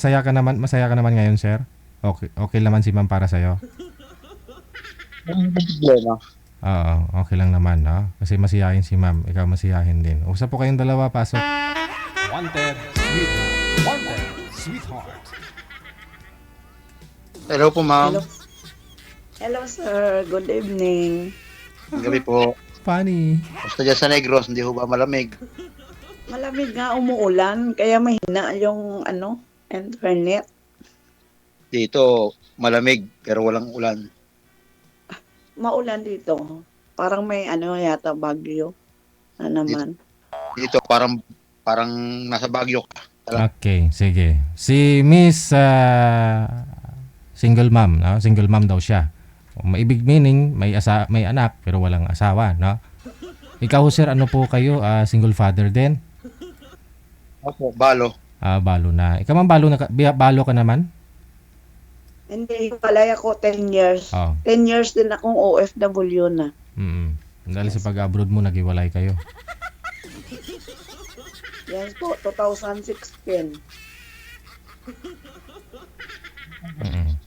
Masaya ka naman ngayon, sir? Okay, okay naman si ma'am para sa'yo? Ang problema. Oo, okay lang naman, no? Kasi masiyahin si ma'am, ikaw masiyahin din. Usap po kayong dalawa, pasok. Wanted, sweetheart. Wanted, sweetheart. Hello po, ma'am. Hello. Hello, sir. Good evening. Ang gabi po. Funny. Basta dyan sa Negros, hindi ho ba malamig? Malamig nga umuulan, kaya mahina yung internet. Dito, malamig, pero walang ulan. Maulan dito. Parang may yata bagyo na naman. Dito, parang nasa Baguio ka. Okay, sige. Si Miss single mom, no? Single mom daw siya. Maibig meaning may anak pero walang asawa, no? Ikaw sir, ano po kayo? Single father din? Opo, balo. Balo na. Ikaw man balo ka naman? Hindi, palay ako 10 years. Oh. 10 years din akong OFW na. Dahil sa pag-abroad mo naghiwalay kayo. Yes po, 2016. Mm.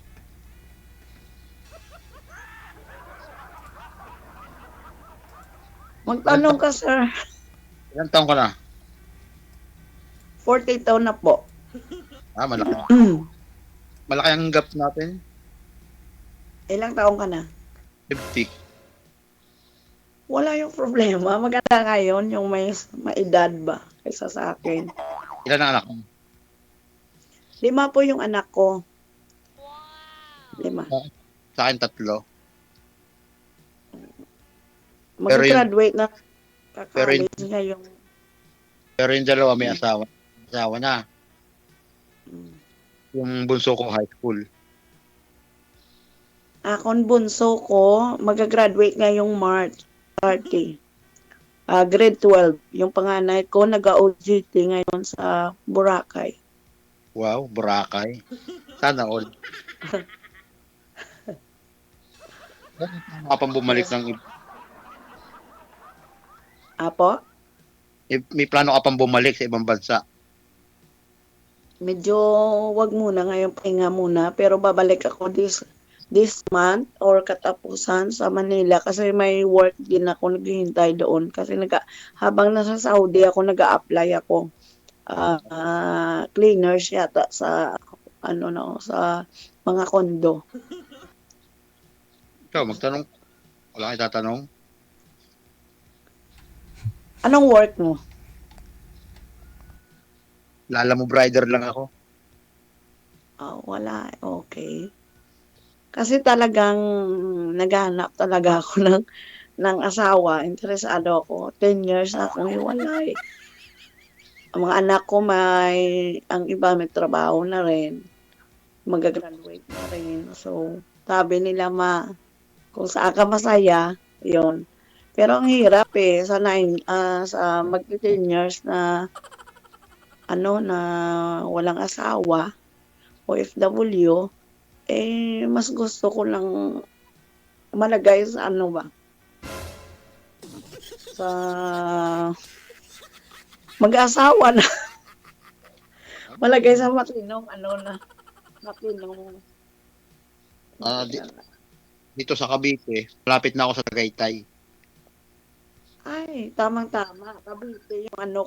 Magtanong ka, sir. Ilang taon ka na? 40 taon na po. Malaki. Malaki ang gap natin. Ilang taon ka na? 50. Wala yung problema. Maganda ngayon yung may edad ba kaysa sa akin. Ilan ang anak mo? 5 po yung anak ko. 5. Sa akin, 3. Mag-graduate na. pero Kakalit niya yung... Pero yung dalawa may asawa. Asawa na. Yung bunso ko, high school. Akong bunso ko, mag-graduate ngayong March 30. Grade 12. Yung panganay ko, nag-OJT ngayon sa Boracay. Wow, Boracay. Sana all. Kapag bumalik ng Apo? may plano ka pang bumalik sa ibang bansa. Medyo wag muna ngayon, pahinga muna. Pero babalik ako this month or katapusan sa Manila kasi may work din ako naghihintay doon. Kasi habang nasa Saudi ako, nag-a-apply ako. Cleaners yata sa sa mga kondo. Ikaw, magtanong. Wala kayo tatanong. Anong work mo? Lala mo, brider lang ako. Wala. Okay. Kasi talagang naghahanap talaga ako ng asawa. Interesado ako. 10 years na akong hiwalay. Ang mga anak ko ang iba may trabaho na rin. Mag-graduate na rin. So, sabi nila kung saan ka masaya, yon. Pero ang hirap sa mag-10 years na na walang asawa, OFW, mas gusto ko lang malagay sa sa mag-asawa na. Malagay sa matinong matinong. Dito sa Cavite, malapit na ako sa Tagaytay. Ay, tamang-tama. Cavite yung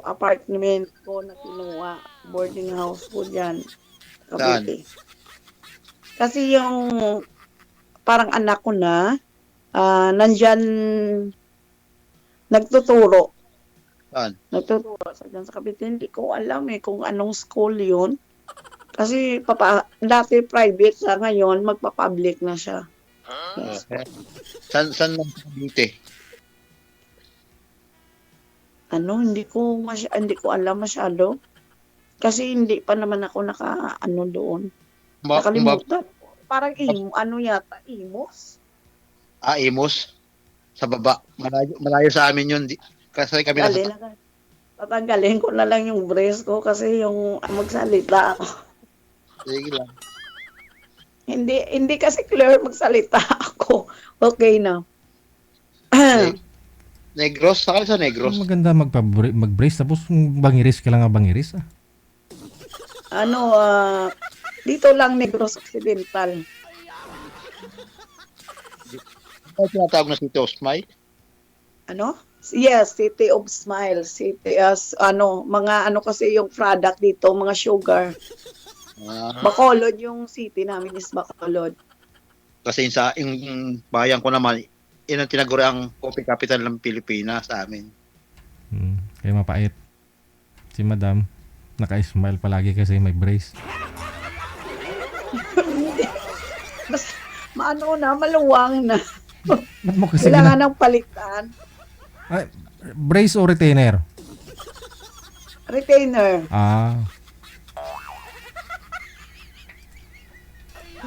apartment ko na kinuha. Boarding house ko dyan. Cavite. Kasi yung parang anak ko na, nandyan nagtuturo. Saan? Nagtuturo dyan sa Cavite. Hindi ko alam kung anong school yun. Kasi dati private sa ngayon, magpa-public na siya. Yes. Saan lang sa Cavite? Hindi ko alam masyado. Kasi hindi pa naman ako doon. Nakalimutan. Parang yata, Imos. Imos? Sa baba. Malayo sa amin yun. Kasi kami Tatanggalin ko na lang yung brace ko kasi yung magsalita ako. Sige lang. Hindi kasi clear magsalita ako. Okay na. Negros? Saka sa Negros? Maganda mag-brace tapos bangiris ka lang bangiris. Ano, dito lang Negros Occidental. Ano tinatawag na si Tosmay? Ano? Yes, City of Smile. City as mga kasi yung product dito, mga sugar. Ah, Bacolod yung city namin is Bacolod. kasi yung bayan ko naman, yun ang tinaguri ang coffee capital ng Pilipinas sa amin. Kaya mapait. Si Madam, naka-smile palagi kasi may brace. Mas maluwang na. Ba't mo kasi Kailangan ng palitan. Ay, brace o retainer? Retainer.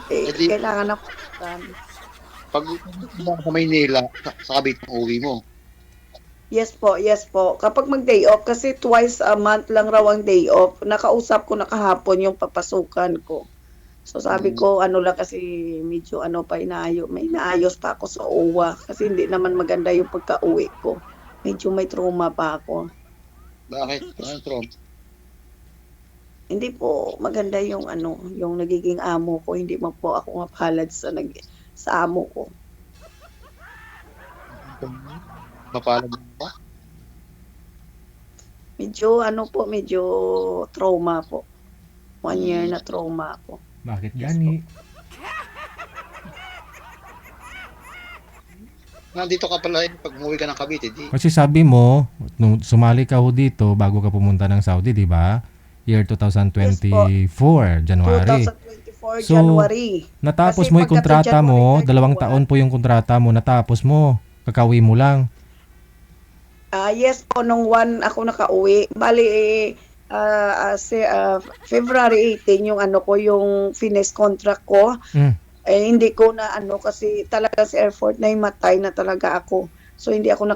Edi- Kailangan ng palitan. Pag sa Maynila, sa Cavite ang uwi mo. Yes po, yes po. Kapag mag-day off, kasi twice a month lang raw ang day off, nakausap ko na kahapon yung papasukan ko. So sabi ko, lang kasi medyo may inaayos pa ako sa OWA kasi hindi naman maganda yung pagka-uwi ko. Medyo may trauma pa ako. Bakit? Ano, Trom? Hindi po maganda yung yung nagiging amo ko. Hindi man po ako mapalad sa amo ko. Mapalad ba? Medyo medyo trauma po. 1 year na trauma ako. Bakit gani? Nandito ka pala pag umuwi ka ng Cavite, di? Kasi sabi mo, nung sumali ka ho dito bago ka pumunta ng Saudi, di ba? Year 2024, January. 2024 So, January. Natapos Kasi mo yung pagka kontrata mo, January 2 taon po yung kontrata mo, natapos mo. Kakauwi mo lang. Yes po, nung 1 ako nakauwi. Bali, February 18 yung yung finish contract ko. Hindi ko na kasi talaga sa airport na matay na talaga ako. So hindi ako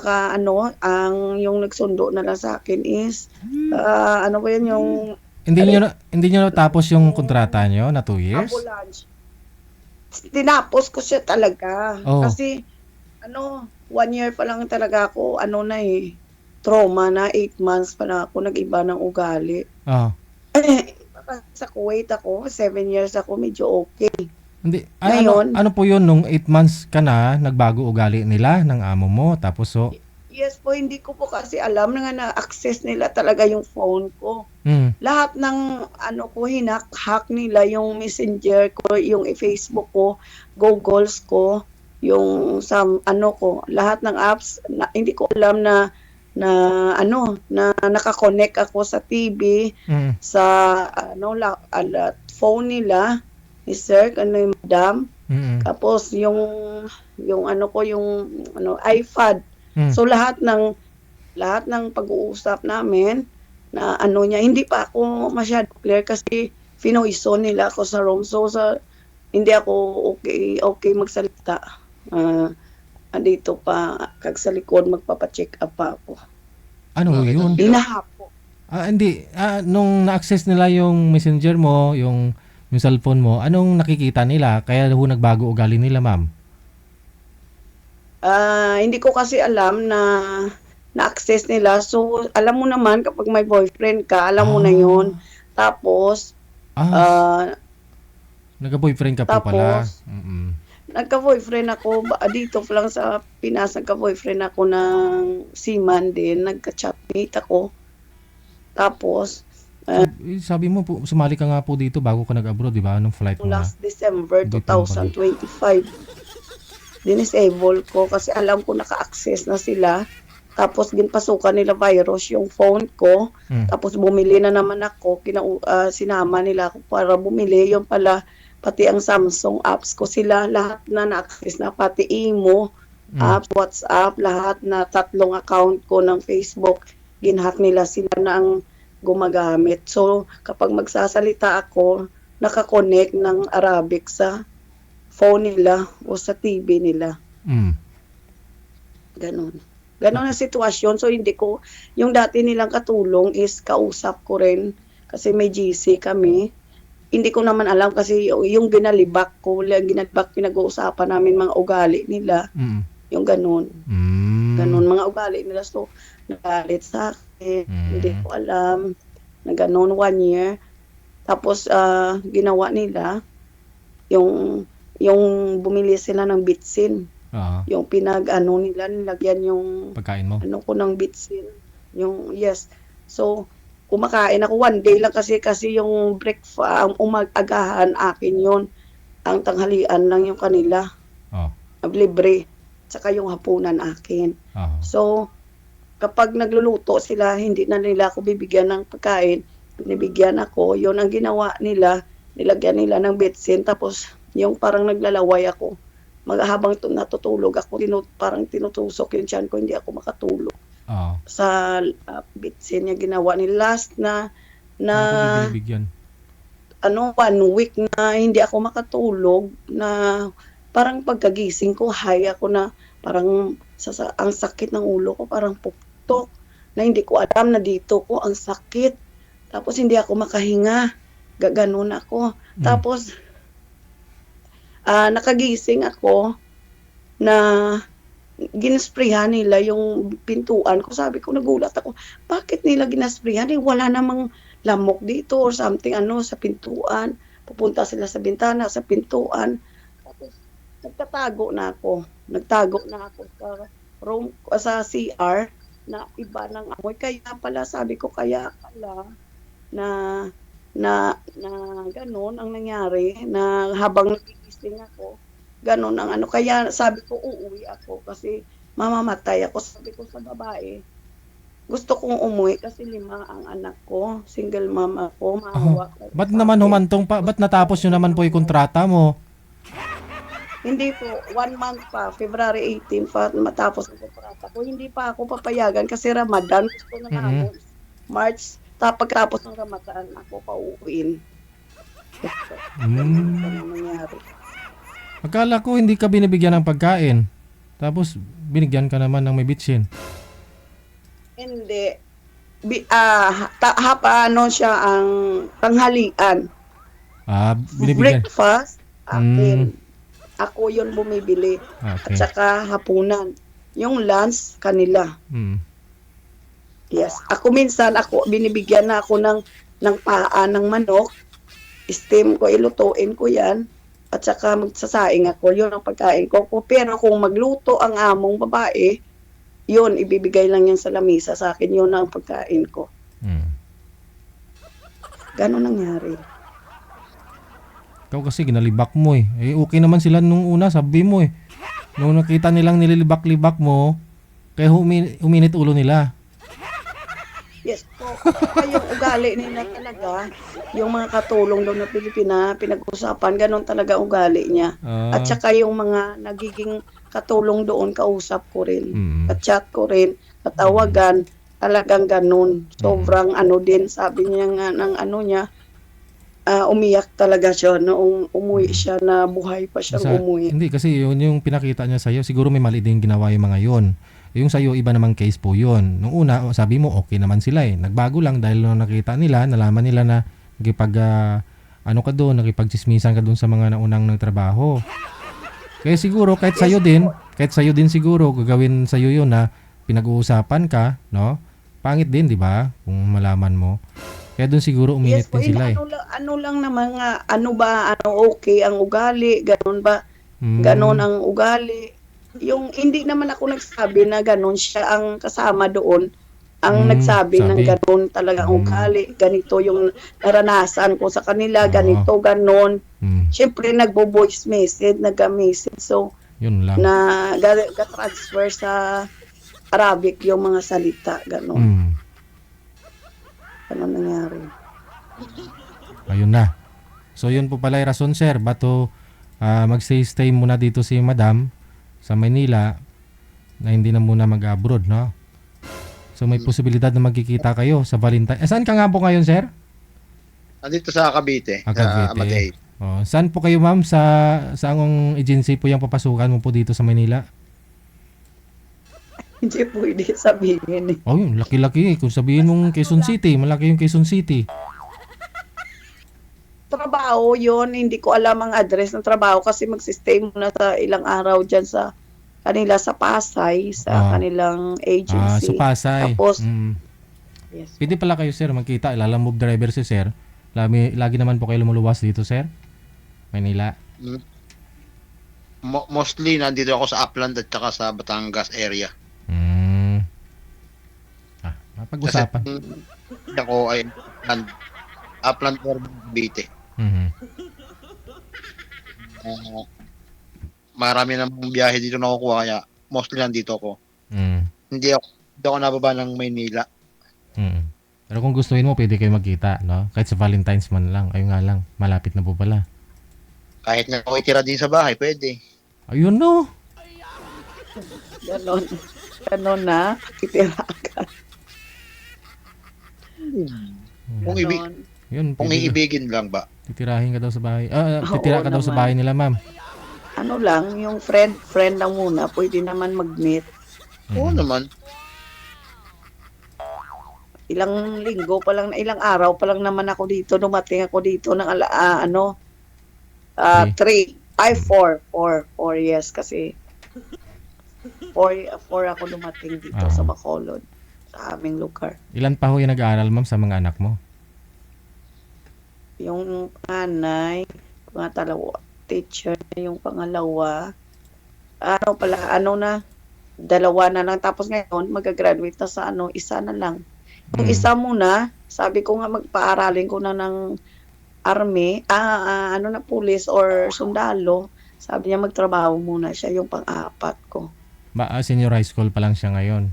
yung nagsundo na lang sa akin is yung Hindi nyo natapos yung kontrata nyo na 2 years? ambulance. Tinapos ko siya talaga. Oh. Kasi 1 year pa lang talaga ako, trauma na, 8 months pa na ako nag-iba ng ugali. Sa Kuwait ako, 7 years ako, medyo okay. Hindi. Ngayon, ano po yun, nung 8 months ka na, nagbago ugali nila ng amo mo, tapos so... Yes po, hindi ko po kasi alam na na-access nila talaga yung phone ko. Lahat ng hack nila, yung messenger ko, yung Facebook ko, Googles ko, yung lahat ng apps, hindi ko alam na nakakonect ako sa TV, sa phone nila, ni Sir, yung Madam. Tapos yung iPad. So lahat ng pag-uusap namin na niya, hindi pa ako masyado clear kasi finoiso nila ako sa room. So hindi ako okay magsalita. Andito pa kag sa likod magpapa-check up pa ako. Ano yun? Hinahapo. Hindi. Nung na-access nila yung messenger mo, yung cellphone mo, anong nakikita nila? Kaya nagbago ugali nila, ma'am? Hindi ko kasi alam na-access nila. So, alam mo naman, kapag may boyfriend ka, alam mo na yun. Tapos, nagka-boyfriend ka po pala. Nagka-boyfriend ako, dito lang sa Pinas, nagka-boyfriend ako ng seaman din, nagka-chatmate ako. Tapos, sabi mo po, sumali ka nga po dito bago ka nag-abroad, di ba? Anong flight mo na? last December 2025. Dinisable ko kasi alam ko naka-access na sila. Tapos ginpasukan nila virus yung phone ko. Tapos bumili na naman ako. Sinama nila ako para bumili. Yung pala, pati ang Samsung apps ko sila. Lahat na na-access na. Pati Imo, apps, WhatsApp, lahat na 3 account ko ng Facebook. Ginhack nila sila na ang gumagamit. So, kapag magsasalita ako, nakakonect ng Arabic sa phone nila o sa TV nila. Ganon ang sitwasyon. So, hindi ko, yung dati nilang katulong is kausap ko rin kasi may GC kami. Hindi ko naman alam kasi yung binalibak ko, pinag-uusapan namin mga ugali nila. Yung ganon. Ganon mga ugali nila. So, nagalit sa akin. Hindi ko alam na ganon 1 year. Tapos ginawa nila yung bumili sila ng bitsin. Oo. Yung pinag-ano nila, nilagyan yung Pagkain mo. ano ko ng bitsin. Yung, yes. So, kumakain ako one day lang kasi yung breakfast, ang umag-agahan akin yun. Ang tanghalian lang yung kanila. Oo. Libre. Tsaka yung hapunan akin. Oo. So, kapag nagluluto sila, hindi na nila ako bibigyan ng pagkain. Binibigyan ako. Yun ang ginawa nila. Nilagyan nila ng bitsin. Tapos, yung parang naglalaway ako. Habang natutulog ako, parang tinutusok yung tiyan ko, hindi ako makatulog. Oo. Sa bitsin niya ginawa ni last na Ano po binibigyan? 1 week na hindi ako makatulog, na parang pagkagising ko, high ako na parang ang sakit ng ulo ko, parang puktok, na hindi ko alam na dito ko ang sakit. Tapos hindi ako makahinga, gaganon ako. Tapos nakagising ako na ginasprayhan nila yung pintuan ko. Sabi ko, nagulat ako, bakit nila ginasprayhan? Wala namang lamok dito or something sa pintuan. Pupunta sila sa bintana, sa pintuan. Tapos nagtago na ako sa room, sa CR, na iba ng amoy. Kaya pala, sabi ko, kaya pala na ganun ang nangyari, na habang nagigising ako, ganun ang kaya sabi ko uuwi ako kasi mamamatay ako. Sabi ko sa babae, gusto kong umuwi kasi 5 ang anak ko, single mom ako, maawa ko. Ba't naman humantong pa? Ba't natapos nyo naman po yung kontrata mo? Hindi po, 1 month pa, February 18 pa matapos ang kontrata ko. Hindi pa ako papayagan kasi Ramadan, gusto na namin. March, pagkatapos ng Ramadan ako pauuwiin. Ano nangyari? Akala ko hindi ka binibigyan ng pagkain. Tapos binigyan ka naman ng may bitsin. Hindi. Siya ang tanghalian. Binibigyan. Breakfast, akin. Ako yun bumibili. Okay. At saka hapunan. Yung lunch, kanila. Yes. Ako minsan, binibigyan na ako ng paa ng manok. Steam ko, ilutuin ko yan. At saka magsasaing ako. Yun ang pagkain ko. Pero kung magluto ang among babae, yun, ibibigay lang yan sa lamisa sa akin. Yun ang pagkain ko. Ganon nangyari. Ikaw kasi ginalibak mo eh. Okay naman sila nung una, sabi mo eh. Nung nakita nilang nililibak-libak mo, kaya uminit ulo nila. Yes po. Kaya yung ugali nila talaga, yung mga katulong doon na Pilipina, pinag-usapan, ganon talaga ugali niya. At saka yung mga nagiging katulong doon, kausap ko rin. Ka-chat ko rin, katawagan, talagang ganon. Sobrang din, sabi niya nga ng niya, umiyak talaga siya noong umuwi siya, na buhay pa siyang umuwi. Hindi, kasi yun yung pinakita niya sa'yo. Siguro may mali din ginawa yung mga yun. Yung sa'yo, iba namang case po yun. Nung una, sabi mo, okay naman sila eh. Nagbago lang dahil nung nakita nila, nalaman nila na nakipagchismisan ka doon sa mga naunang nagtrabaho. Kaya siguro, kahit sa'yo din siguro, gagawin sa'yo yun na pinag-uusapan ka, no? Pangit din, di ba? Kung malaman mo. Kaya doon siguro uminit din sila eh. Ano lang naman nga, okay ang ugali, ganon ba? Ganon ang ugali. Yung hindi naman ako nagsabi na ganon, siya ang kasama doon ang nagsabi ng ganon talaga ang ugali. Ganito yung naranasan ko sa kanila, ganito, ganon. Siyempre nagbo-voice message, nag-message. So, yun lang. Na ga-transfer sa Arabic yung mga salita, ganon. Ano nangyari? Ayun na. So yun po pala yung rason, sir. Bato mag-stay muna dito si Madam sa Manila na hindi na muna mag-abroad, no? So may posibilidad na magkikita kayo sa Valentine. Saan ka nga po ngayon, sir? Andito sa Cavite. Cavite. Saan po kayo, ma'am? Sa ang agency po yung papasukan mo po dito sa Manila? Hindi pwede sabihin eh. Oh, yun, laki-laki. Kung sabihin mong Quezon City, malaki yung Quezon City. Trabaho yun, hindi ko alam ang address ng trabaho kasi magsistay muna sa ilang araw dyan sa kanila sa Pasay, sa kanilang agency. Sa Pasay. Tapos, yes. Pwede pala kayo, sir, magkita. Ilalamove driver si sir. Lagi naman po kayo lumuluwas dito, sir? Manila. Mostly nandito ako sa Upland at saka sa Batangas area. Mapag-usapan. Kasi ako ay Upland or Cavite. Mhm. Marami namang biyahe dito nakukuha kaya mostly nandito ako. Mm. Hindi ako nababa ng Maynila. Mm. Pero kung gustuin mo, pwede kayo magkita, no? Kahit sa Valentine's man lang. Ayun nga lang, malapit na po pala. Kahit nga ako itira din sa bahay, pwede. Ayun, no? Ganon na. Kitira ka. Kung Yun, kung pwede. iibigin lang ba? Titirahin ka daw sa bahay. Titira Oo ka daw sa naman. bahay nila, ma'am. Ano lang, yung friend lang muna, pwede naman mag-meet. Oo naman. Ilang linggo pa lang, ilang araw pa lang naman ako dito. Dumating ako dito ng 4 years kasi 4 ako dumating dito sa Bacolod, sa aming lugar. Ilan pa ho yung nag-aaral, ma'am, sa mga anak mo? Yung panganay, teacher na yung pangalawa. Dalawa na lang. Tapos ngayon, mag-graduate na sa isa na lang. Yung isa muna, sabi ko nga magpaaralin ko na ng army, police or sundalo. Sabi niya magtrabaho muna siya, yung pang-apat ko. Senior high school pa lang siya ngayon.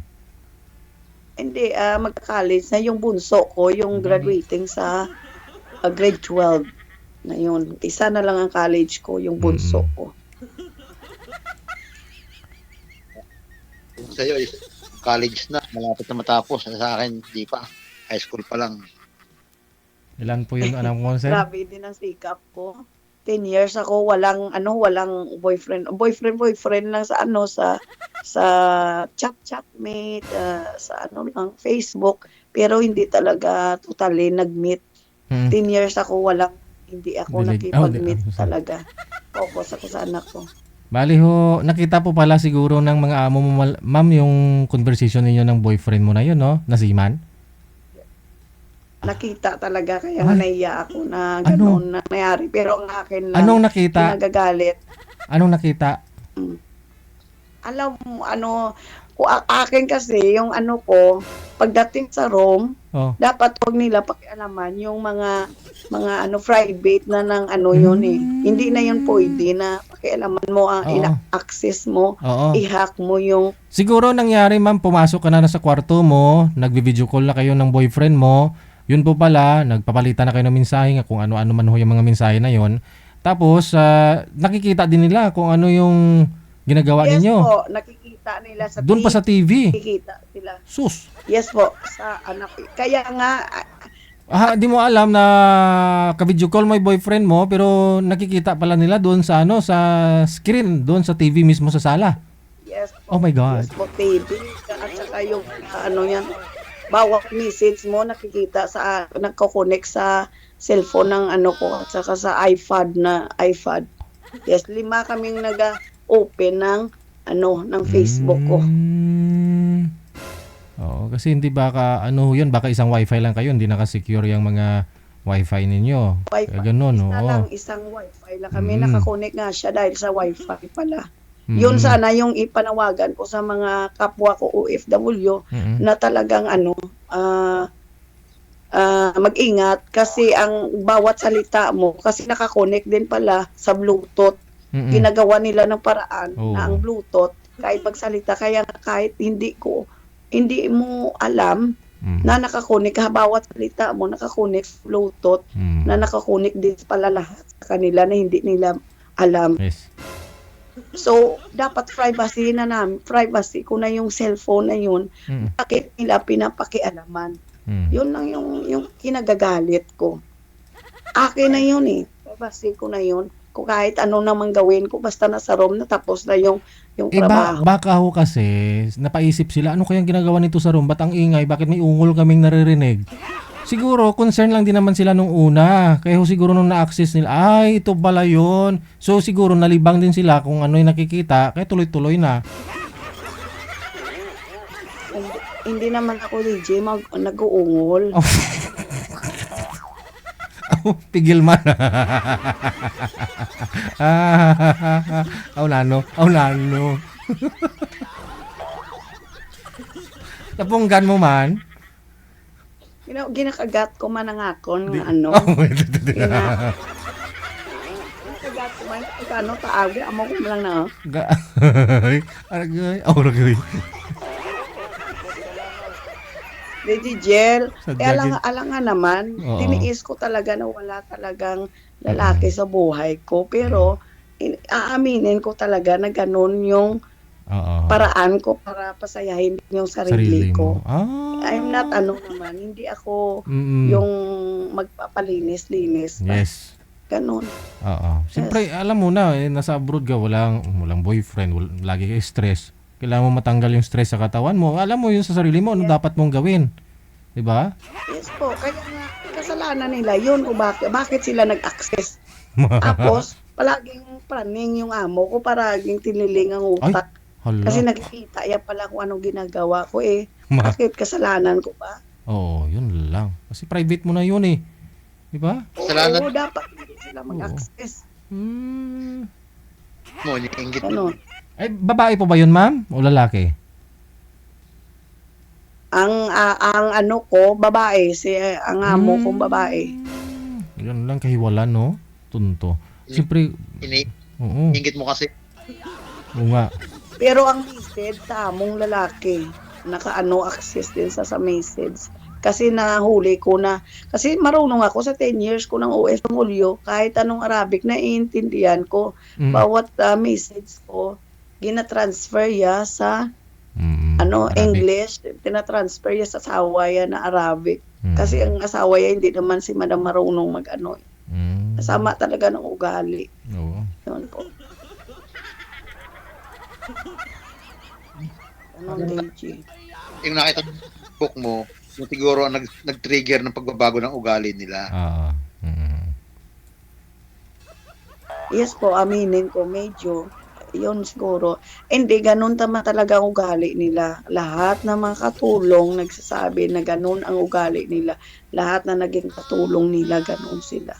Hindi, magka-college na yung bunso ko, yung graduating sa grade 12 na yun. Isa na lang ang college ko, yung bunso ko. Sa iyo is college na, malapit na matapos. Sa akin, di pa. High school pa lang. Ilan po yung anak mo, sir? Grabe din ang sikap ko. 10 years ako walang boyfriend. Boyfriend lang sa chatmate, sa lang Facebook, pero hindi talaga totally nag-meet. 10 years ako hindi ako nakipag-meet talaga. Focus ako sa anak ko. Bali ho, nakita po pala siguro ng mga amo mo, ma'am, yung conversation ninyo ng boyfriend mo na yun, no? Na si Man? Nakita talaga, kaya nga naiya ako na gano'n na nangyari. Pero ang akin lang, Anong nakita? nagagalit. Anong nakita? Alam mo, akin kasi, yung pagdating sa room, dapat huwag nila pakialaman yung mga private na ng yun eh. Hindi na yun pwede na pakialaman mo ang ina-access mo, i-hack mo yung... Siguro nangyari, ma'am, pumasok ka na sa kwarto mo, nagbi-video call na kayo ng boyfriend mo, yun po pala, nagpapalitan na kayo ng mensahe, kung ano-ano man ho yung mga mensahe na yun. Tapos, nakikita din nila kung ano yung ginagawa ninyo. Yes po, nakikita nila sa Doon pa sa TV. Nakikita sila. Sus. Yes po, sa anak. Kaya nga, Di mo alam na ka-video call mo yung boyfriend mo, pero nakikita pala nila doon sa sa screen, doon sa TV mismo sa sala. yes po. Oh my God. Yes po, TV. At saka yung, yan, bawat message mo nakikita nagko-connect sa cellphone ng ko, at saka sa iPad. Yes, 5 kaming nag-open ng Facebook ko. Oo, kasi hindi baka yun, baka isang wifi lang kayo, hindi naka-secure yung mga wifi ninyo. Wi-Fi. Kaya ganun, Isang wifi lang kami. Nakakonek nga siya dahil sa wifi pala. Yun sana yung ipanawagan ko sa mga kapwa ko OFW na talagang mag-ingat kasi ang bawat salita mo, kasi nakakonek din pala sa Bluetooth. Ginagawa nila ng paraan na ang Bluetooth kahit magsalita, kaya kahit hindi mo alam na nakakunik bawat salita mo nakakunik Bluetooth na nakakunik din pala lahat sa kanila na hindi nila alam. Yes. So dapat privacy ko na yung cellphone na yun. Bakit nila pinapakialaman? Yun lang yung kinagagalit ko. Akin na yun eh. Privacy ko na yun. Kung kahit ano naman gawin ko, basta nasa room na, tapos na yung trabaho. Baka ho kasi, napaisip sila, ano kayang ginagawa nito sa room? Ba't ang ingay? Bakit may ungol kaming naririnig? Siguro, concern lang din naman sila nung una. Kaya ho siguro nung na-access nila, ito pala yun. So siguro nalibang din sila kung ano yung nakikita, kaya tuloy-tuloy na. Hindi naman ako DJ nag-uungol. Pigil man. Aw nano. Napunggan mo man. Ginakagat ko man ang akon Di- nga ano. Oh, Ginakagat ko man ano taagi amo ko lang na. Aragay. Aragay. Lady Jel, Sadyagin. alang nga naman, Oo. tiniis ko talaga na wala talagang lalaki sa buhay ko. Pero, aaminin ko talaga na ganun yung Oo. paraan ko para pasayahin yung sarili ko. mo. Ah. I'm not naman, hindi ako Mm-mm. yung magpapalinis. Yes. Ganun. Oo. Siyempre, alam mo na, nasa abroad ka, walang boyfriend, lagi ka stress. Kailangan mo matanggal yung stress sa katawan mo. Alam mo yun sa sarili mo, ano dapat mong gawin. Diba? Yes po, kaya nga, kasalanan nila yun o bakit sila nag-access. Tapos, palaging praning yung amo ko, palaging tiniling ang utak. Hala. Kasi nakikita yan pala kung anong ginagawa ko eh. Bakit kasalanan ko ba? Oo, yun lang. Kasi private mo na yun eh. Diba? Kasalanan Oo, dapat hindi sila mag-access. mo, iniinggit mo. Ano? Ay, babae po ba yun, ma'am? O lalaki? Ang ano ko, babae. Ang amo kong babae. Yan lang kahiwala, no? Tunto. Siyempre, oo. Iniinggit mo kasi. Oo nga. Pero ang message sa among lalaki, access din sa message. Kasi nahuli ko na, kasi marunong ako sa 10 years ko ng OFW, kahit anong Arabic na iintindihan ko, bawat message ko, gina-transfer ya sa Arabic. English, tina-transfer ya sa asawa ya na Arabic. Kasi ang asawa ya, hindi naman si Madam marunong mag-ano. Kasama talaga ng ugali. Oo. Yun po. Ganon, Deji. Yung nakita ng book mo, yung siguro ang nag-trigger ng pagbabago ng ugali nila. Oo. Yes po, aminin ko, medyo. Yun siguro. Hindi, ganun tama talaga ang ugali nila. Lahat ng mga katulong nagsasabi na ganun ang ugali nila. Lahat na naging katulong nila, ganun sila.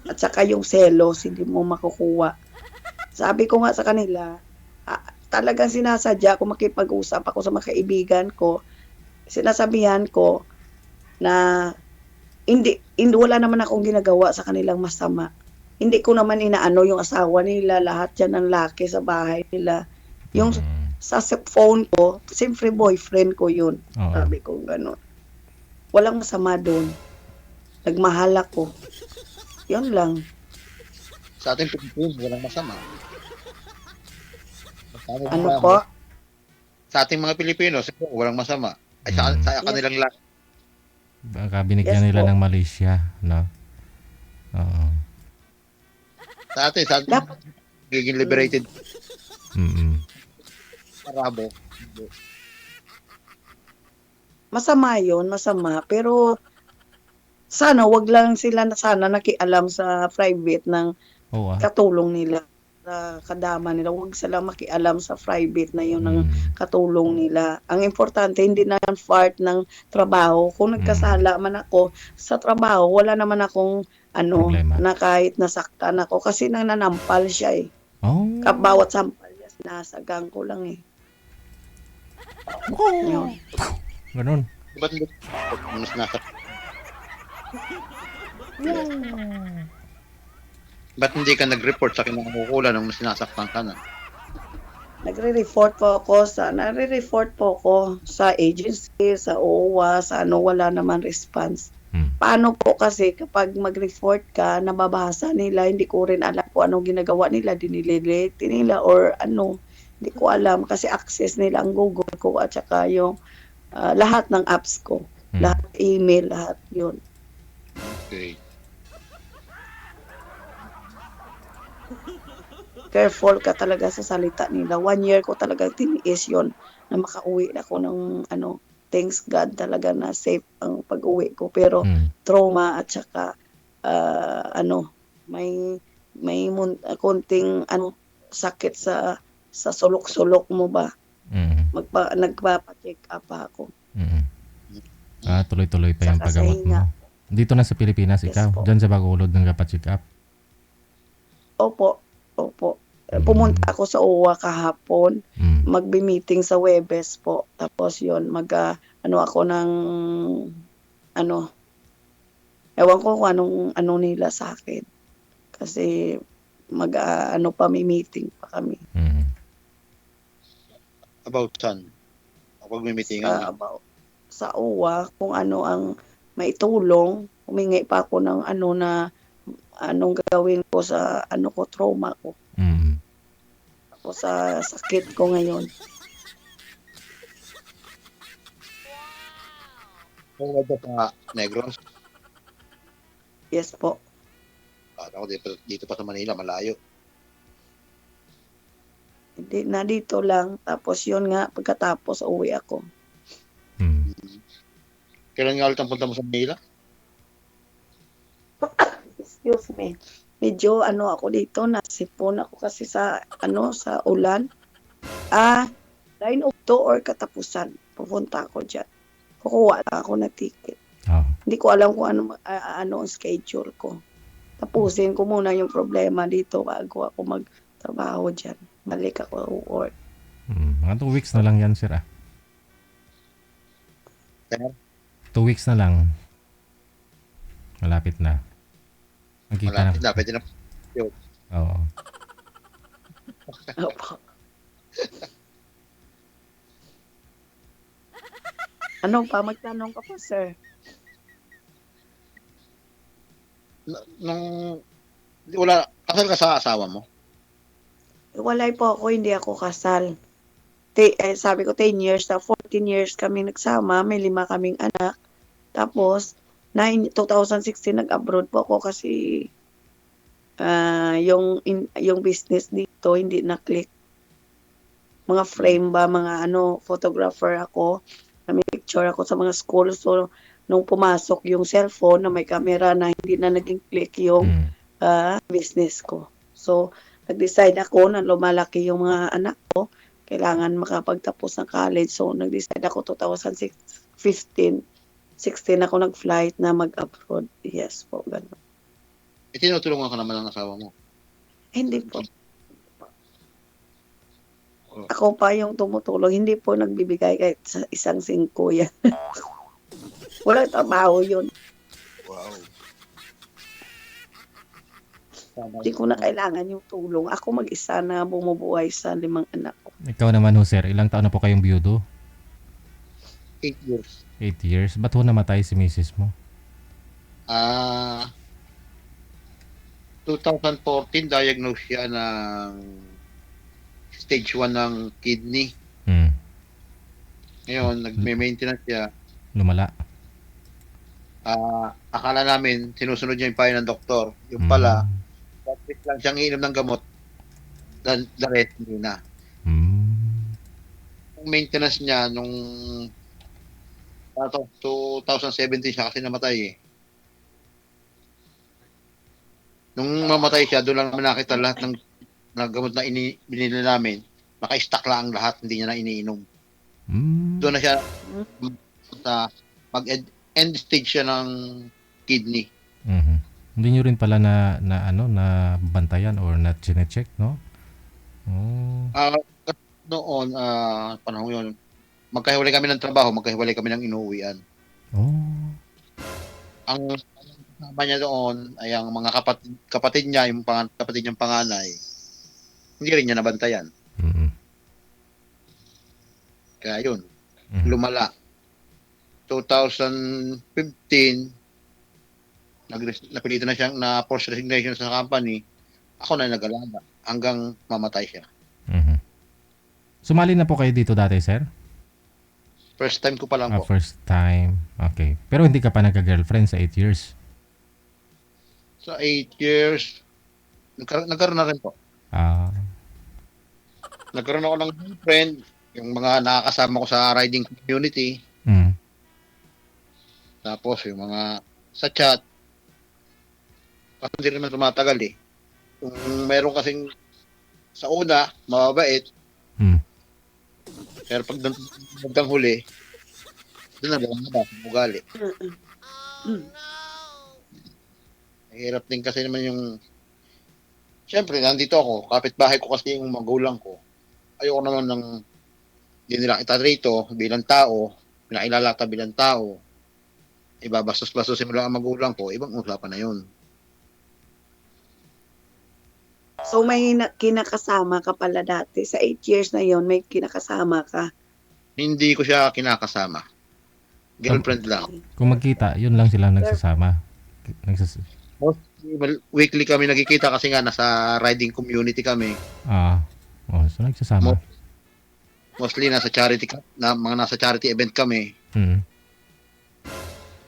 At saka yung selos, hindi mo makukuha. Sabi ko nga sa kanila, talagang sinasadya ko makipag-usap ako sa mga kaibigan ko. Sinasabihan ko na hindi wala naman akong ginagawa sa kanilang masama. Hindi ko naman inaano yung asawa nila, lahat yan ng laki sa bahay nila. Yung sa phone ko, siyempre boyfriend ko yun. Oo. Sabi ko gano'n. Walang masama doon. Nagmahal ako. Yun lang. Sa ating Pilipino, walang masama. Ano po? Sa ating mga Pilipino, siguro walang masama. Ay, sa kanilang lahat. Baka binigyan Yes nila po. ng Malaysia, no? Oo. Sa atin, Dapat. giging liberated Arabo. Masama yun, masama. Pero sana wag lang sila nakialam sa private ng Oo. katulong nila. Sa kadama nila. Wag sila makialam sa private na yun ng katulong nila. Ang importante, hindi na yan part ng trabaho. Kung nagkasala man ako sa trabaho, wala naman akong Problema. na kahit nasaktan ako. Kasi nananampal siya eh. Oh. Bawat sampal niya, sinasagang ko lang eh. Yun. Ganun. Ba't hindi? Mas nasa... Ba't hindi ka nag-report sa kinakakukulan nung sinasaktan ka na? Nare-report po ako sa agency, sa OWA, sa wala naman response. Paano po kasi kapag mag-report ka, nababasa nila, hindi ko rin alam kung anong ginagawa nila, dinilelete nila or ano, hindi ko alam kasi access nila ang Google ko at saka yung lahat ng apps ko, lahat email, lahat yun. Okay. Careful ka talaga sa salita nila. 1 year ko talaga tiniis yun na makauwi ako ng thanks God talaga na safe ang pag-uwi ko. Pero trauma at saka may konting sakit sa sulok-sulok mo ba. Nagpapa-check up ako. Tuloy-tuloy pa yung Saka sa paggamot mo. hinga. Dito na sa Pilipinas Yes ikaw? po. Diyan sa Bacolod ng check up? Opo, opo. Pumunta ako sa OWA kahapon, Mm. magbi-meeting sa Webes po. Tapos yun, ano ako ng, ano, ewan ko kung ano nila sa akin. Kasi ano pa, may meeting pa kami Mm. About saan? Kapag may meetingan nyo. sa OWA, kung ano ang maitulong. Humingi pa ako ng anong gagawin ko sa trauma ko. Mm. O sa sakit ko ngayon. Kung wala pa Negros, Yes po. ako dito pa sa Manila, malayo. Hindi na dito lang. Tapos yun nga, pagkatapos uwi ako. Mm. Kailan nga ulit ang punta mo sa Manila? Excuse me. Medyo ako dito, nasipon ako kasi sa ulan. 9 or katapusan. Pupunta ako dyan. Kukuha lang ako na ticket. Oh. Hindi ko alam kung ano ang schedule ko. Tapusin ko muna yung problema dito bago ako magtrabaho dyan. Balik ako work. Mga 2 weeks na lang yan, sir. Sir? 2 weeks na lang. Malapit na. Magkita Malapit na. na, pwede na. Oo. Opo. Ano pa? Magtanong ka pa, sir. Kasal ka sa asawa mo? Walay po ako, hindi ako kasal. Sabi ko 10 years na, 14 years kami nagsama, may 5 kaming anak. Tapos, 2016 nag-abroad po ako kasi yung business dito hindi na-click. Mga frame ba, mga photographer ako. May picture ako sa mga school. So, nung pumasok yung cellphone na may camera na hindi na naging click yung business ko. So, nag-decide ako na lumalaki yung mga anak ko. Kailangan makapagtapos ng college. So, nag-decide ako 2016 ako nag-flight na mag-abroad. Yes po, gano'n. Tinutulungan ka naman ng asawa mo. Hindi po. Ako pa yung tumutulong. Hindi po nagbibigay kahit sa isang 5 yan. Walang trabaho yun. Wow. Hindi ko na kailangan yung tulong. Ako mag-isa na bumubuhay sa 5 anak ko. Ikaw naman ho, sir. Ilang taon na po kayong biyudo? 8 years. 8 years. Ba't ho namatay si misis mo? 2014, diagnose siya ng stage 1 ng kidney. Ngayon, nagme-maintenance siya. Lumala. Akala namin, sinusunod niya yung payo ng doktor. Yung pala, practice lang siyang iinom ng gamot. The rest, hindi na. Yung maintenance niya, nung 2017 siya kasi namatay eh. Nung mamatay siya, doon lang namin nakita lahat ng gamot na binili namin. Naka-stock lang ang lahat, hindi niya na iniinom. Doon na siya mag-end stage siya ng kidney. Hindi nyo rin pala na bantayan or na chinecheck, no? Noon, panahon yun, magkahiwalay kami ng trabaho, magkahiwalay kami ng inuwian. Ang kasama niya doon ay ang mga kapatid niya, yung kapatid niyang panganay, hindi rin niya nabantayan. Kaya yun, lumala. 2015, napilitan na siyang na forced resignation sa company. Ako na nag-alaga hanggang mamatay siya. Sumali na po kayo dito dati, sir? First time ko pa lang po. First time. Okay. Pero hindi ka pa nagka-girlfriend sa 8 years? Sa 8 years, nagkaroon na rin po. Nagkaroon ako ng girlfriend, yung mga nakakasama ko sa riding community. Tapos yung mga sa chat. Kasi hindi naman tumatagal eh. Kung meron kasing sa una, mababait. Pero pag huli, doon na lang sa ugali. Mahirap din kasi naman yung, siyempre, nandito ako, kapitbahay ko kasi yung magulang ko. Ayoko naman ng, hindi nila kita rito bilang tao, pinakilala ka bilang tao, ibabastos-bastosin mo lang ang magulang ko, ibang usapan na yun. So may kinakasama ka pala dati. Sa 8 years na yon may kinakasama ka. Hindi ko siya kinakasama. Girlfriend lang. Kung magkita, yun lang sila nagsasama. Weekly kami nagkikita kasi nga nasa riding community kami. So nagsasama. Mostly nasa charity mga nasa charity event kami.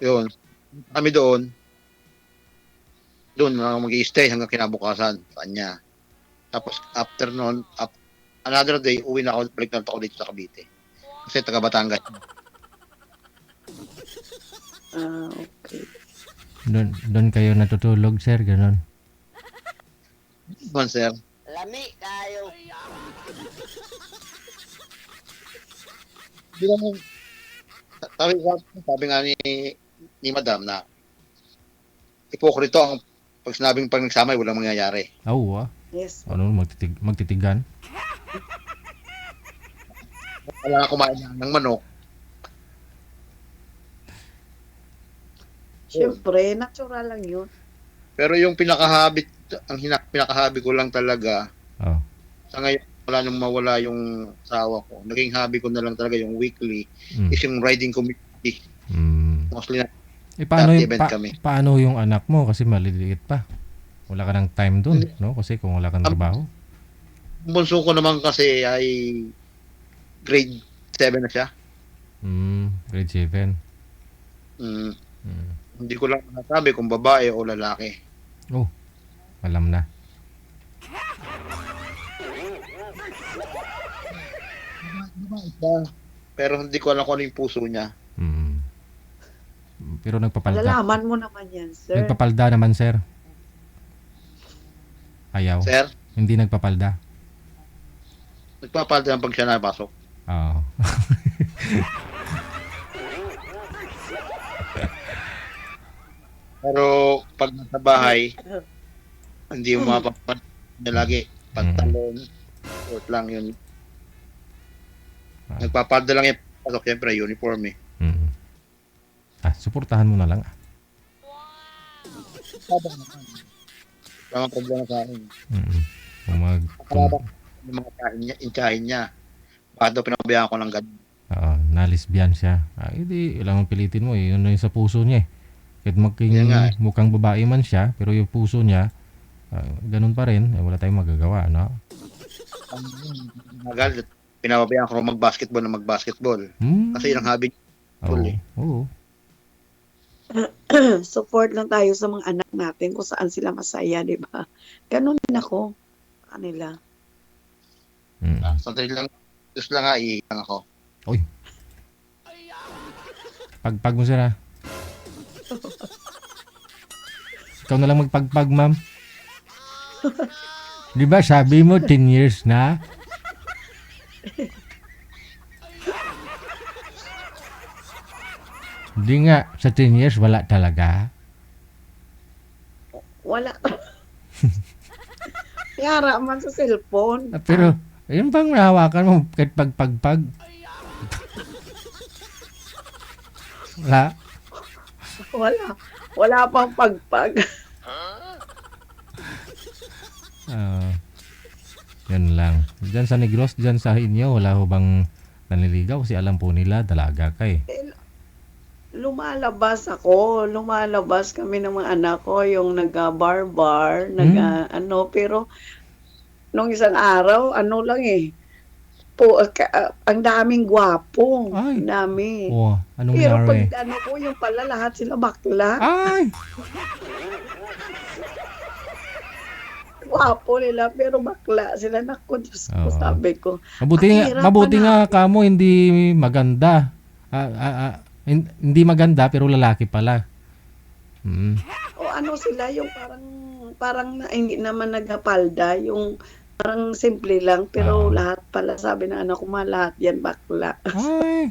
Yun. Kami doon mag-i-stay hanggang kinabukasan sa kanya. Tapos after noon, another day, uwi na ako, balik na ako dito sa Cavite. Kasi taga Batangas. Okay. Doon kayo natutulog, sir, ganun. Man, sir. Lami tayo. Hindi naman, sabi nga ni Madam na ipokrito ang pag sinabing pag nagsama, walang mangyayari. Yes. Ano, magtitigan? Wala kumain ng manok. Siyempre, natural lang yun. Pero yung pinakahabi ko lang talaga, sa ngayon, wala nang mawala yung asawa ko. Naging hobby ko na lang talaga yung weekly, is yung riding community. Mostly na paano yung anak mo? Kasi maliliit pa. Wala ka ng time dun, no? Kasi kung wala kang trabaho. Bunso ko naman kasi ay grade 7 na siya. Grade 7. Hindi ko lang nasabi kung babae o lalaki. Alam na. Pero hindi ko alam kung ano yung puso niya. Pero nagpapalda. Malalaman mo naman yan, sir. Nagpapalda naman, sir. Ayaw. Sir? Hindi nagpapalda. Nagpapalda pag siya napasok. Oo. Pero pag nasa bahay, hindi mo mapapalda niya lagi. Pantalon, short lang yun. Nagpapalda lang yung pasok, siyempre, uniform eh. Suportahan mo na lang. Wala problema sa akin. Yung mga inchahin niya. Bakit daw pinabayaan ko ng ganun? Na-lesbian siya. Hindi, ilang pilitin mo eh. Yun na yung sa puso niya eh. Kahit mukhang babae man siya, pero yung puso niya, ganun pa rin. Wala tayong magagawa, no? Magal, pinababayaan ko mag-basketball na mag-basketball. Kasi yun ang hobby niya. Oo. Support lang tayo sa mga anak natin kung saan sila masaya, di ba? Ganun din ako kanila. Sandali lang, just lang nga, iilang ako. Uy. Pagpag mo sila. Ikaw na lang magpagpag, ma'am. Di ba sabi mo 10 years na? Hindi nga, sa 10 years wala talaga. Wala. Yara man sa cellphone. Pero, yun bang nahawakan mo kahit pagpagpag? Wala. Wala pang pagpag. Yun lang. Diyan sa Negros, diyan sa inyo, wala ho bang nanliligaw? Kasi alam po nila, dalaga ka eh. Lumalabas kami ng mga anak ko, yung nag-bar-bar, pero nung isang araw, lang eh, ang daming gwapo. Ay. Dami. Anong Pero nangyari? pag yung pala, lahat sila bakla. Ay! Gwapo nila, pero bakla sila. Naku, Diyos ko, sabi ko. Mabuti nga kamo, hindi maganda. Hindi maganda pero lalaki pala. O sila yung parang hindi naman nagapalda, yung parang simple lang pero lahat pala sabi ng anak ko, lahat yan bakla. Ay.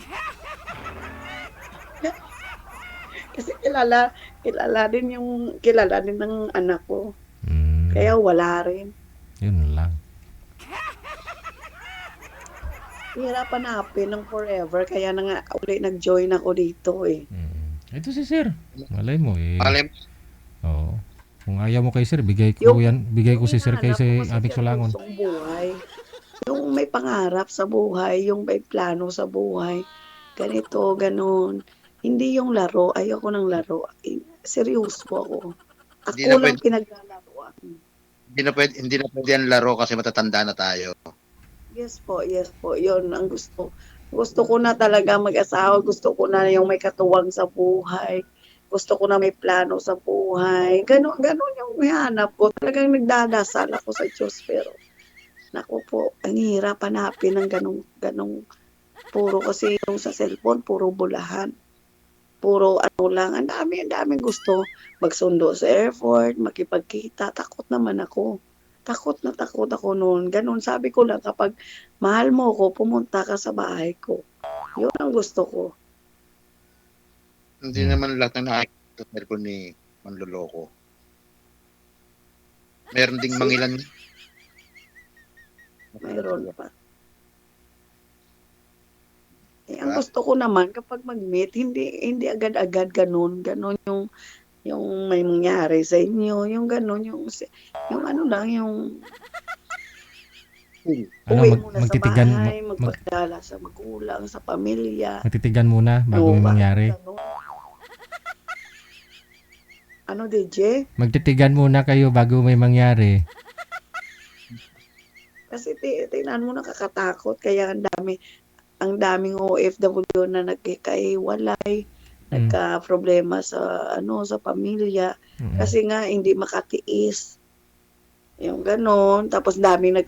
Kasi kilala din ng anak ko. Mm, Kaya wala rin. yun lang. Hirap hanapin ng forever. Kaya na nga uli nag-join ako dito eh. Ito si sir. Malay mo eh. Malay mo, Oo. Kung ayaw mo kay sir, bigay ko si sir kay si hinahanap ko Amik kasi Solangon. seryosong buhay. Yung may pangarap sa buhay, yung may plano sa buhay. Ganito, ganun. Hindi yung laro. Ayoko ng laro. Seryoso ako. hindi Ako na lang pwede, pinaglalaroan. hindi na pwede yan laro kasi matatanda na tayo. Yes po. Yun ang gusto. Gusto ko na talaga mag-asawa. Gusto ko na yung may katuwang sa buhay. Gusto ko na may plano sa buhay. Ganon yung hanap ko. Talagang nagdadasal ako sa Diyos. Pero, naku po, ang hirap hanapin ng ganong puro kasi yung sa cellphone, puro bulahan. Puro ano lang. Ang daming gusto. Magsundo sa airport, makipagkita. Takot naman ako. Takot ako noon. Ganon, sabi ko lang kapag mahal mo ko, pumunta ka sa bahay ko. Yun ang gusto ko. Hindi naman lahat ng nakikita sa cellphone ni manloloko. Meron ding mangilan. Mayroon pa. Ang gusto ko naman kapag mag-meet, hindi agad-agad ganon yung may mangyari sa inyo, yung ganon, yung ano lang, yung Ano, uwi muna sa magtitigan, bahay, magpadala sa magulang, sa pamilya. magtitigan muna bago may mangyari. Ganon. Ano, DJ? Magtitigan muna kayo bago may mangyari. Kasi tingnan mo, nakakatakot, kaya ang daming OFW na nagkikaiwalay, nagka-problema sa sa pamilya kasi nga hindi makatiis. Yung ganon, tapos daming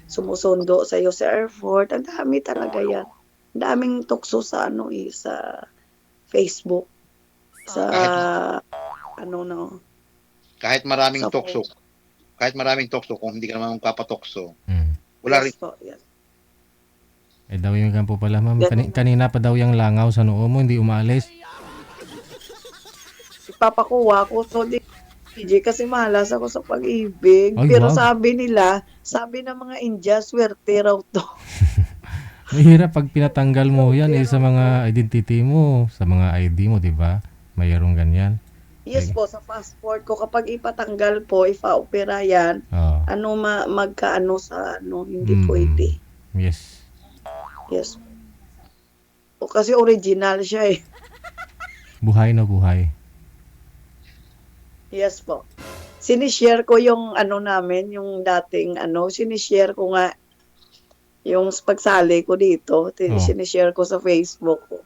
sumusundo sa iyo sa airport. Ang dami talaga yan. Ang daming tukso sa sa Facebook, sa Kahit maraming sa tokso, kung hindi ka naman magpapatokso, yes wala rin. po, yes. Eh daw yung po pala ma'am. Ganun. Kanina pa daw yung langaw sa noo mo, hindi umalis. Ipapakuha ko to DJ kasi malas ako sa pag-ibig. Ay, Pero wow. sabi ng mga India, swerte raw to. Mahirap pag pinatanggal mo yan sa mga identity mo, sa mga ID mo, di ba? Mayroong ganyan. Yes po, sa passport ko, kapag ipatanggal po, ipa-opera yan, Oh. magkaano sa hindi pwede. Yes. Yes. O, kasi original siya eh. Buhay na buhay. Yes po. Sinishare ko yung namin, yung dating sinishare ko nga yung pagsali ko dito, sinishare ko sa Facebook ko.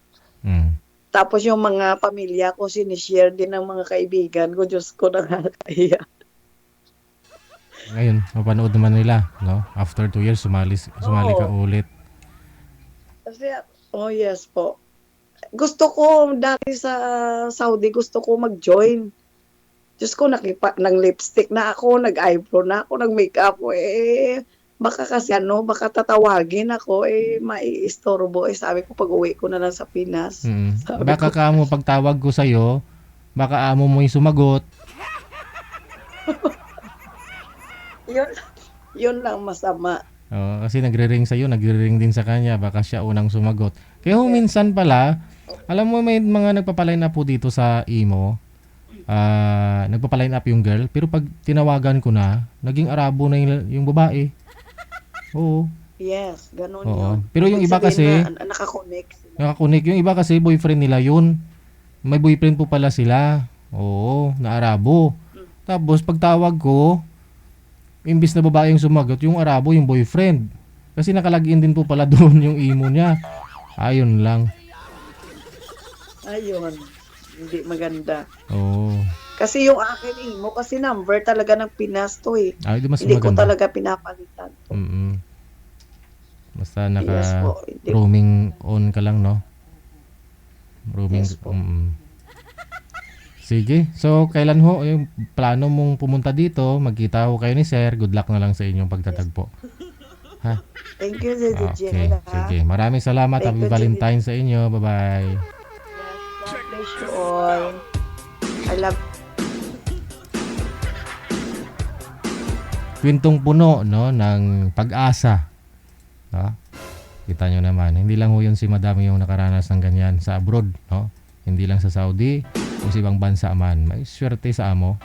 Tapos yung mga pamilya ko, sinishare din ng mga kaibigan ko. Diyos ko, nakakahiya. Ngayon, mapanood naman nila, no? After 2 years, sumali ka ulit. Kasi, yes po. Gusto ko, dati sa Saudi, gusto ko mag-join. Diyos ko, nag-lipstick na ako, nag-eyebrow na ako, nag-makeup ko. Baka kasi baka tatawagin ako, maiistorbo. Sabi ko, pag-uwi ko na lang sa Pinas. Baka kaamo pagtawag ko sa'yo, baka amo mo yung sumagot. Yun lang masama. Kasi nagre-ring sa'yo, nagre-ring din sa kanya, baka siya unang sumagot. Kaya minsan pala, alam mo may mga nagpapaline up po dito sa imo, nagpapaline up yung girl, pero pag tinawagan ko na, naging Arabo na yung babae. Oo. Yes, ganun Oo. yun. Pero yung iba kasi, nakakonect sila. nakakunik. Yung iba kasi, boyfriend nila yun. May boyfriend po pala sila. Oo, na Arabo. Tapos, pagtawag ko, imbis na babae yung sumagot, yung Arabo yung boyfriend. Kasi nakalagin din po pala doon yung imo niya. Ayun lang. Ayun. Hindi maganda. Oo. Kasi yung akin imo, kasi number talaga ng Pinas to eh. Ay, di mas Hindi ko maganda. talaga pinapalitan to. Basta Yes po. roaming on ka lang, no? Roaming. Yes po. Sige. So, kailan ho yung plano mong pumunta dito? Magkita ho kayo ni Sir. Good luck na lang sa inyong pagtatagpo. Ha? Thank you, DJ. Okay. Sige. Maraming salamat. Thank Happy you, Valentine sa inyo. Bye-bye. God bless you all. Idol. I love Kwentong puno, no, ng pag-asa. No? Kita nyo naman, hindi lang ho yun si Madam yung nakaranas ng ganyan sa abroad, no? Hindi lang sa Saudi o sa ibang bansa man. May swerte sa amo,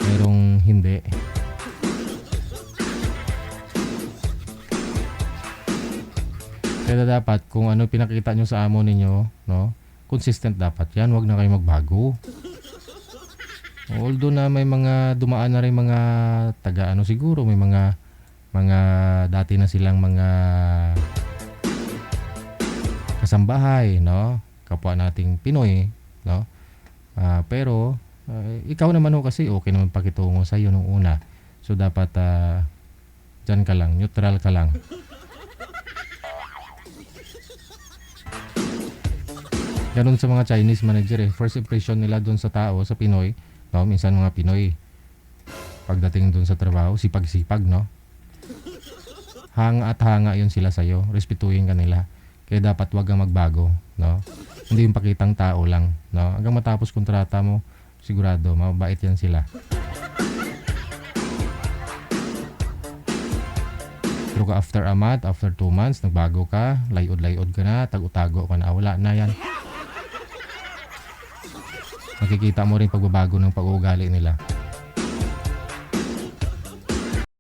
merong hindi. Kaya dapat kung ano pinakita nyo sa amo ninyo, no, consistent dapat yan, wag na kayo magbago. Although na may mga dumaan na rin mga taga ano siguro, may mga dati na silang mga kasambahay, no? Kapwa nating Pinoy, no? Pero ikaw naman ho kasi okay naman pakitungo sa iyo nung una. So dapat dyan ka lang, neutral ka lang. Ganun sa mga Chinese manager eh. First impression nila doon sa tao, sa Pinoy, no? Minsan mga Pinoy, pagdating doon sa trabaho, sipag-sipag, no? Hanga at hanga yun sila sa'yo. Respetuhin ka nila. Kaya dapat wag kang magbago, no? Hindi yung pakitang tao lang, no? Hanggang matapos kontrata mo, sigurado, mabait yan sila. Pero after a month, after 2 months, nagbago ka, layod-layod ka na, tago-tago ka na, wala na yan. Nakikita mo rin pagbabago ng pag-uugali nila.